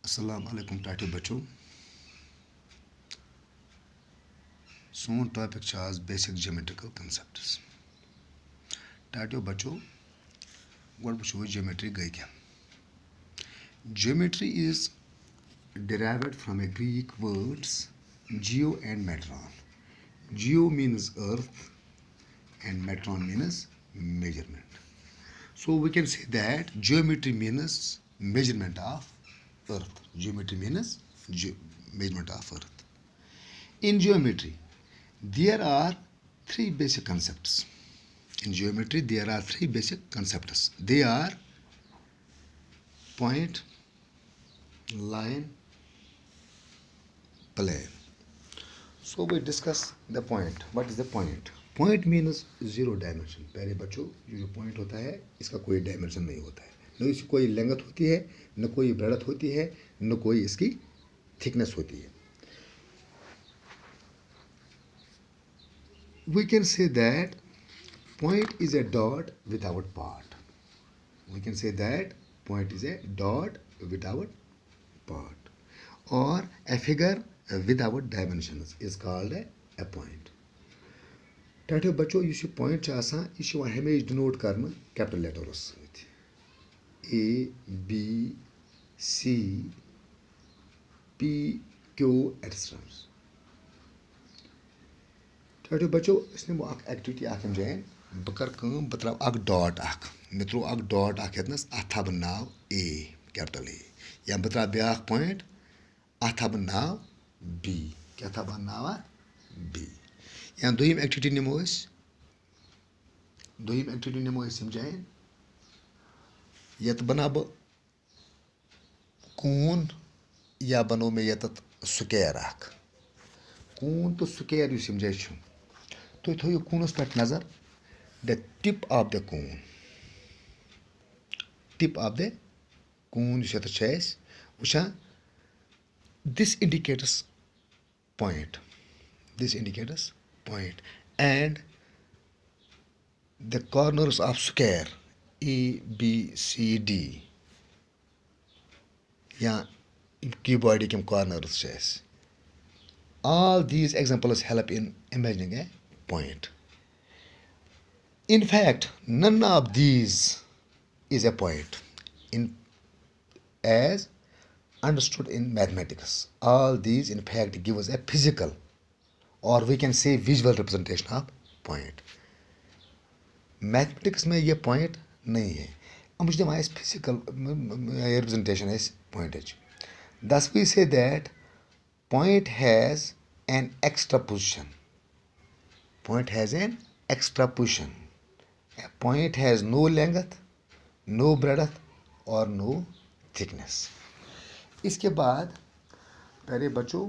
अस्सलाम वालेकुम टाटो बच्चों सोन टॉपिक छ आज बेसिक ज्योमेट्रिकल कंसेप्ट्स टाटो बच्चों गोड वुचो ज्योमेट्री गई क्या geometry is derived from a Greek words geo and metron. Geo means earth and metron means measurement. So we can say that geometry means measurement of earth. Geometry means measurement of earth. In geometry, there are three basic concepts. In geometry, there are three basic concepts. They are point, line, plane. So we discuss the point. What is the point? Point means zero dimension. प्यारे बच्चों ये जो point होता है इसका कोई dimension नहीं होता है, न इसकी कोई लेंथ होती है, न कोई ब्रेडथ होती है, न कोई इसकी थिकनेस होती है. We can say that point is a dot without part. We can say that point is a dot without part, or a figure without dimensions is called a point. टाटो बच्चों यह point यह हमेशा denote कर capital लेटरों सत A B C P Q etc. टाटो बच्चों नमो activity हम जान बह कर बह त्रा डॉट मे त्रो डॉट यतनस अथ था बह नाव A कैपिटल A, या बह त्रा ब्या पॉइंट अथ था बह नाव B, क्या था बह नाव B. या दोम एक्टिविटी नमो जान यत बना बह कून या बनो मे यत स्क्वायर कून तो स्क्वायर जाए तुम थो कूनस पे नजर. द टिप ऑफ द कून यत वुचान this indicates point and the corners of square A B C D या cuboid के corners. All these examples help in imagining a point. In fact, none of these is a point as understood in mathematics. All these in fact give us a physical, or we can say visual representation of point. Mathematics में ये point नहीं है, मुझे दिमाग physical representation is pointage. Thus we say that point has an extra position. Point has an extra position. A point has no length, no breadth और no thickness. इसके बाद प्यारे बच्चों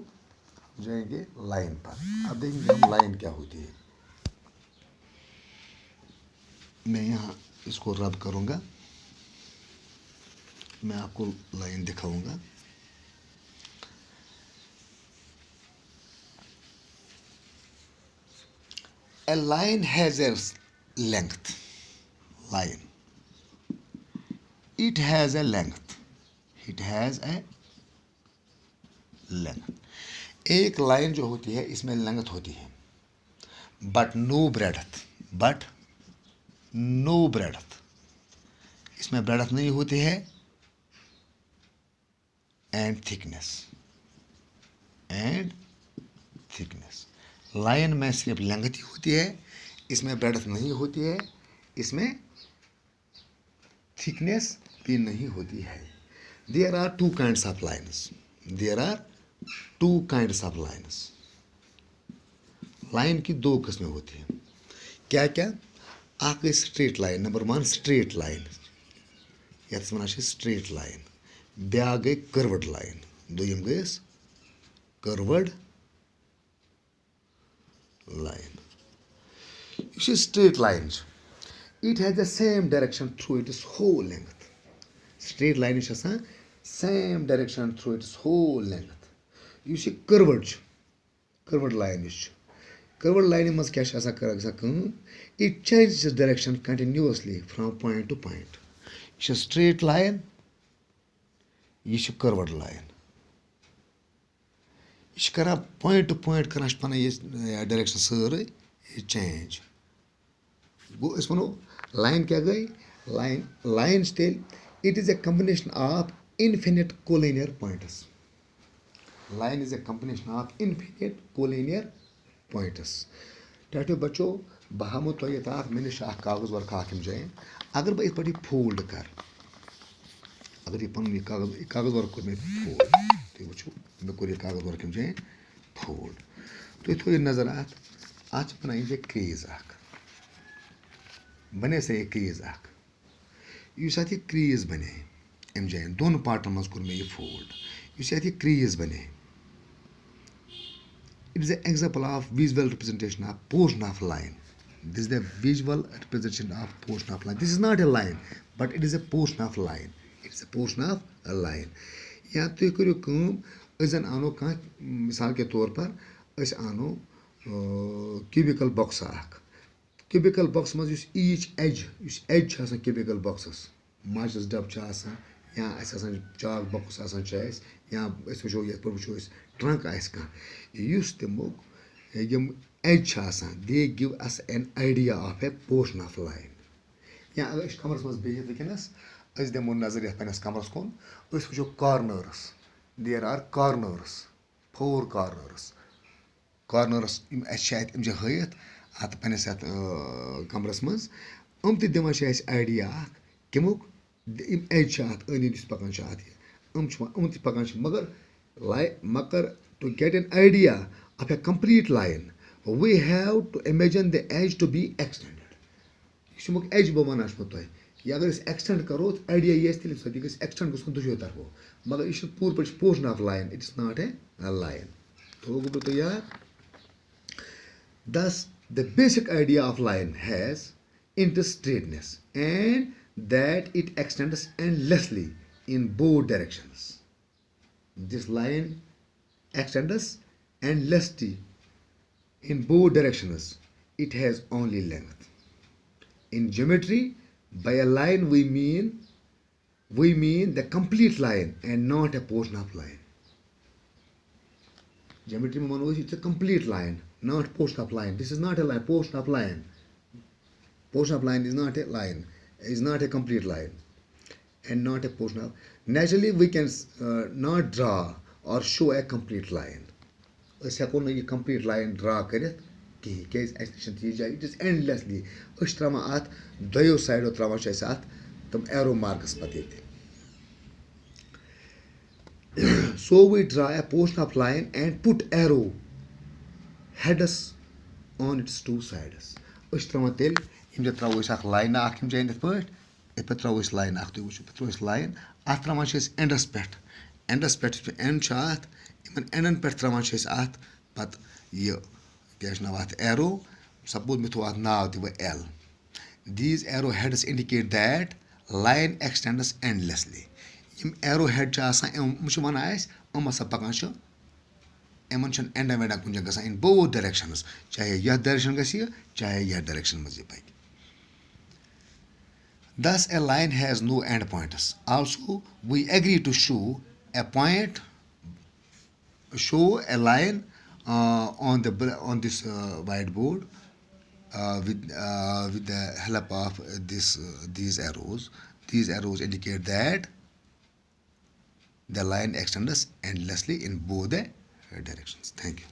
जाएंगे लाइन पर. अब देखेंगे हम लाइन क्या होती है. मैं यहाँ इसको रब करूँगा, मैं आपको लाइन दिखाऊंगा. A line has a length. Line. It has a length. It has a length. एक लाइन जो होती है इसमें लेंथ होती है, बट नो ब्रेडथ. इसमें ब्रेडथ नहीं होती है, एंड थिकनेस. लाइन में सिर्फ लेंथ ही होती है, इसमें ब्रेडथ नहीं होती है, इसमें थिकनेस भी नहीं होती है. There are two kinds of lines. Line की दो किस्में होती हैं. क्या क्या? आप गई straight line. Number 1 straight line, यथ वन स्ट्रेट लाइन. ब्या गई कर्वड लाइन. दोयम गई curved line. You see straight lines, it has the same direction through its whole length. Straight line is same direction through its whole length. You see curved line is must catch as it changes its direction continuously from point to point. It's a straight line, यह curved line. यह करा point to point करना पना ये direction सारे change. गो इस वनो line क्या गई? Line still it is a combination of infinite collinear points. Line is a combination of infinite collinear points. टाटो बच्चों बहामो तो ये ताक मैंने शाह कागज वर खाकिम जाए अगर मैं इस पर फोल्ड कर अगर ये पन कागज वर को मैं फोल्ड तो बच्चों मैं कोई कागज वर किम जाए फोल्ड तो ये थोड़ी नजर आज बनाई जे क्रीज आक बने से एक क्रीज आक ये साथ ही क्रीज बने एम जाए दोनों पार्टन मज को मैं ये फोल्ड ये साथ ही क्रीज बने. It is an example of visual representation of portion of line. This is the visual representation of portion of line. This is not a line, but it is a portion of line. It is a portion of a line. या तो करो कम अजन आनो का मिसाल के तौर पर अस आनो cubical box आक cubical box मज युस each edge छासन cubical boxes माचस डब छासन या ऐसा चाक box आसन चाहिए या ऐसे जो ये पर वो trunk आइस का use the mug edge छासन they give us an idea of a portion of line. या अगर इस कमरस मज बेहित वकनस अस दिमो नजर यथ पनस कमरस कुन अस वुचो corners. There are corners 4 corners इम अत इम हयत अत पनस अत कमरस मज ते दिवान idea किमुक इम edge अत अनिस पकान अत पकान मगर to get an idea of a complete line we have to imagine the edge to be extended. यह edge बह वन तुम यह अगर एक्सटेंड करो आइडिया ये एक्सटेंड गुन दोशो तरफो मगर यह पूर पे portion of line it is not a line तो गो तो यार thus the basic idea of line has interstraightness and that it extends endlessly in both directions. This line extends endlessly in both directions. It has only length. In geometry, by a line we mean the complete line and not a portion of line. Geometry में मानो it's a complete line, not portion of line. This is not a line, portion of line. Portion of line is not a line, is not a complete line, and not a portion of. Naturally, we can not draw or show a complete line. अस हेको न यह complete line draw करित कहीं क्या it is endlessly अस त्रमा अत दोयो साइडो त्रमा अत तम arrow marks पते. So we draw a portion of line and put arrow headers on its two sides. अस त्रमा तेल इम त्रो अख line अख जाइन इत पे इत पे त्रो line अख तुम वो त्रो line अत त्रमा एंडस पे एंड अत इन एंडन पे त्रमा अत पत यह क्या नाव अत arrow suppose मे थो अत नाव दिव L. These arrow heads indicate that line extends endlessly. यम arrow head वन अम हसा पकान इन एंडा वेंडा कुन ग इन बोथ डायरेक्शंस चाहे यह डायरेक्शन ग चाहे यह डायरेक्शन मज पक. Thus a line has no end points. Also we agree to show a line on this whiteboard with the help of these arrows. These arrows indicate that the line extends endlessly in both the directions. Thank you.